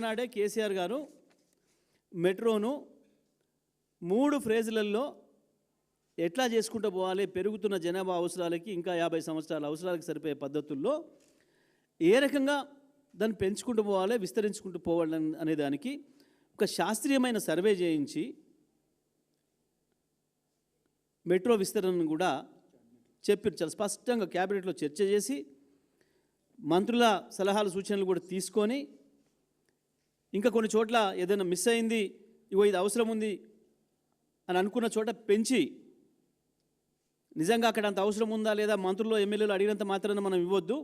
నాడే కేసీఆర్ గారు మెట్రోను 3 ఫేజ్లలో ఎట్లా చేసుకుంటూ పోవాలి, పెరుగుతున్న జనాభా అవసరాలకి ఇంకా 50 సంవత్సరాల అవసరాలకు సరిపోయే పద్ధతుల్లో ఏ రకంగా దాన్ని పెంచుకుంటూ పోవాలి, విస్తరించుకుంటూ పోవాలి అనే దానికి ఒక శాస్త్రీయమైన సర్వే చేయించి మెట్రో విస్తరణను కూడా చెప్పారు. చాలా స్పష్టంగా క్యాబినెట్లో చర్చ చేసి మంత్రుల సలహాలు సూచనలు కూడా తీసుకొని ఇంకా కొన్ని చోట్ల ఏదైనా మిస్ అయింది, ఇగో ఇది అవసరం ఉంది అని అనుకున్న చోట పెంచి నిజంగా అక్కడ అంత అవసరం ఉందా లేదా, మంత్రులు ఎమ్మెల్యేలు అడిగినంత మాత్రాన మనం ఇవ్వద్దు,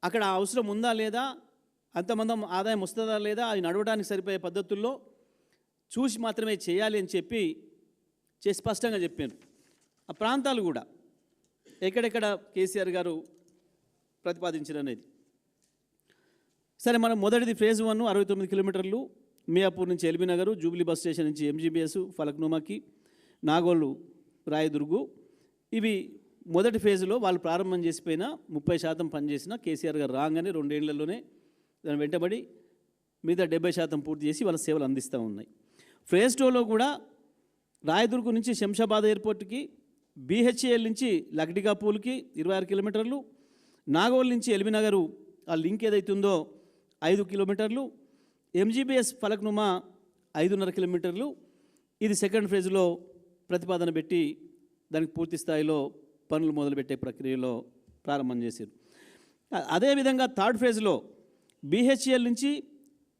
అక్కడ అవసరం ఉందా లేదా, అంతమంది ఆదాయం వస్తుందా లేదా, అది నడవడానికి సరిపోయే పద్ధతుల్లో చూసి మాత్రమే చేయాలి అని చెప్పి స్పష్టంగా చెప్పారు. ఆ ప్రాంతాలు కూడా ఎక్కడెక్కడ కేసీఆర్ గారు ప్రతిపాదించారనేది. సరే, మనం మొదటిది ఫేజ్ 1 69 కిలోమీటర్లు మియాపూర్ నుంచి LB Nagar, Jubilee bus station నుంచి ఎంజీబీఎస్, ఫలక్నుమాకి, నాగోలు, రాయదుర్గు. ఇవి మొదటి ఫేజ్లో వాళ్ళు ప్రారంభం చేసిపోయిన 30% పనిచేసిన కేసీఆర్ గారు రాగానే 2 ఏళ్లలోనే దాని వెంటబడి మిగతా 70% పూర్తి చేసి వాళ్ళ సేవలు అందిస్తూ ఉన్నాయి. ఫేజ్ 2లో కూడా రాయదుర్గు నుంచి శంషాబాద్ ఎయిర్పోర్ట్కి, బీహెచ్ఏఎల్ నుంచి లక్డికాపూల్కి 26 కిలోమీటర్లు, నాగోల్ నుంచి ఎల్బీ నగరు ఆ లింక్ ఏదైతుందో 5 కిలోమీటర్లు, ఎంజీబీఎస్ ఫలక్నుమా 5.5 కిలోమీటర్లు. ఇది సెకండ్ ఫేజ్లో ప్రతిపాదన పెట్టి దానికి పూర్తి స్థాయిలో పనులు మొదలుపెట్టే ప్రక్రియలో ప్రారంభం చేశారు. అదేవిధంగా థర్డ్ ఫేజ్లో బీహెచ్ఏఎల్ నుంచి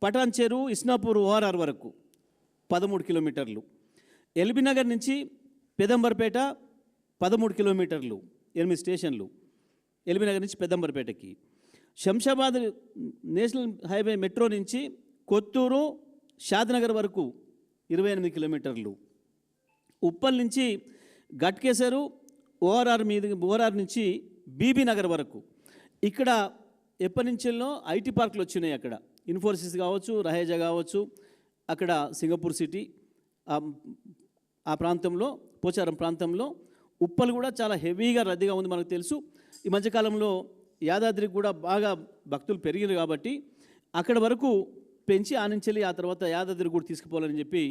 పటాన్ చెరు, ఇస్నాపూర్, ఓఆర్ఆర్ వరకు 13 కిలోమీటర్లు, ఎల్బీ నగర్ నుంచి పెదంబర్పేట 13 కిలోమీటర్లు, 8 స్టేషన్లు ఎల్బీ నగర్ నుంచి పెదంబర్పేటకి, శంషాబాద్ నేషనల్ హైవే మెట్రో నుంచి కొత్తూరు, షాద్నగర్ వరకు 28 కిలోమీటర్లు, ఉప్పల్ నుంచి గట్కేసరు, ఓఆర్ఆర్ నుంచి బీబీ నగర్ వరకు. ఇక్కడ ఎప్పటి నుంచెల్లో ఐటీ పార్కులు వచ్చినాయి, అక్కడ ఇన్ఫోసిస్ కావచ్చు, రహేజా కావచ్చు, అక్కడ సింగపూర్ సిటీ ఆ ప్రాంతంలో, పోచారం ప్రాంతంలో. ఉప్పల్ కూడా చాలా హెవీగా రద్దీగా ఉంది మనకు తెలుసు. ఈ మధ్యకాలంలో యాదాద్రికి కూడా బాగా భక్తులు పెరిగారు కాబట్టి అక్కడ వరకు పెంచి ఆ తర్వాత యాదాద్రి కూడా తీసుకుపోవాలని చెప్పి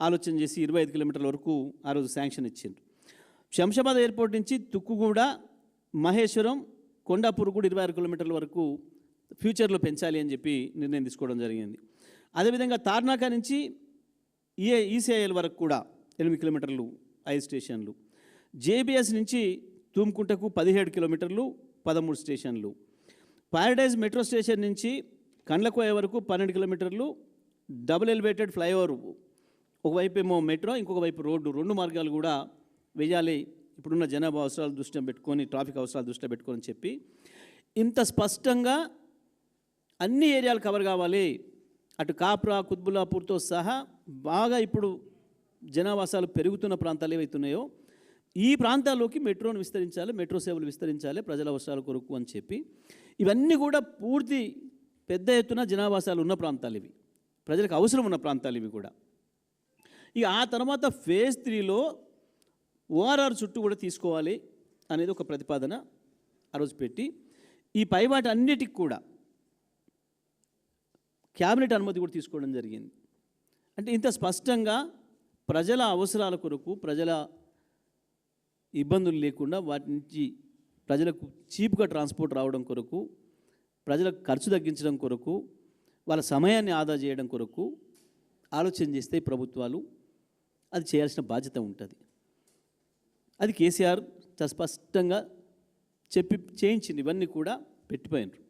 ఆలోచన చేసి 25 కిలోమీటర్ల వరకు ఆ రోజు శాంక్షన్ ఇచ్చిండ్రు. శంషాబాద్ ఎయిర్పోర్ట్ నుంచి తుక్కుగూడ, మహేశ్వరం, కొండాపూర్ కూడా 26 కిలోమీటర్ల వరకు ఫ్యూచర్లో పెంచాలి అని చెప్పి నిర్ణయం తీసుకోవడం జరిగింది. అదేవిధంగా తార్నాక నుంచి ఈసీఐఎల్ వరకు కూడా 8 కిలోమీటర్లు, 5 స్టేషన్లు, జేబీఎస్ నుంచి తుమ్కుంటకు 17 కిలోమీటర్లు, 13 స్టేషన్లు, ప్యారడైజ్ మెట్రో స్టేషన్ నుంచి కండ్లకోయ వరకు 12 కిలోమీటర్లు, డబుల్ ఎలివేటెడ్ ఫ్లైఓవర్, ఒకవైపు ఏమో మెట్రో, ఇంకొక వైపు రోడ్డు, 2 మార్గాలు కూడా వేయాలి ఇప్పుడున్న జనాభా అవసరాలు దృష్టిలో పెట్టుకొని, ట్రాఫిక్ అవసరాలు దృష్టిలో పెట్టుకొని చెప్పి ఇంత స్పష్టంగా అన్ని ఏరియాలు కవర్ కావాలి. అటు కాప్రా, కుత్బుల్లాపూర్తో సహా బాగా ఇప్పుడు జనావాసాలు పెరుగుతున్న ప్రాంతాలు ఏవైతున్నాయో ఈ ప్రాంతాల్లోకి మెట్రోను విస్తరించాలి, మెట్రో సేవలు విస్తరించాలి ప్రజల అవసరాల కొరకు అని చెప్పి ఇవన్నీ కూడా పూర్తి పెద్ద ఎత్తున జనావాసాలు ఉన్న ప్రాంతాలు, ఇవి ప్రజలకు అవసరం ఉన్న ప్రాంతాలు ఇవి కూడా. ఇక ఆ తర్వాత ఫేజ్ 3లో ఓఆర్ఆర్ చుట్టూ కూడా తీసుకోవాలి అనేది ఒక ప్రతిపాదన ఆ రోజు పెట్టి ఈ పైవాటి అన్నిటికి కూడా క్యాబినెట్ అనుమతి కూడా తీసుకోవడం జరిగింది. అంటే ఇంత స్పష్టంగా ప్రజల అవసరాల కొరకు, ప్రజల ఇబ్బందులు లేకుండా వాటి నుంచి ప్రజలకు చీప్గా ట్రాన్స్పోర్ట్ రావడం కొరకు, ప్రజలకు ఖర్చు తగ్గించడం కొరకు, వాళ్ళ సమయాన్ని ఆదా చేయడం కొరకు ఆలోచన చేస్తే ప్రభుత్వాలు అది చేయాల్సిన బాధ్యత ఉంటుంది. అది కేసీఆర్ చాలా స్పష్టంగా చెప్పి చేయించింది. ఇవన్నీ కూడా పెట్టిపోయినారు.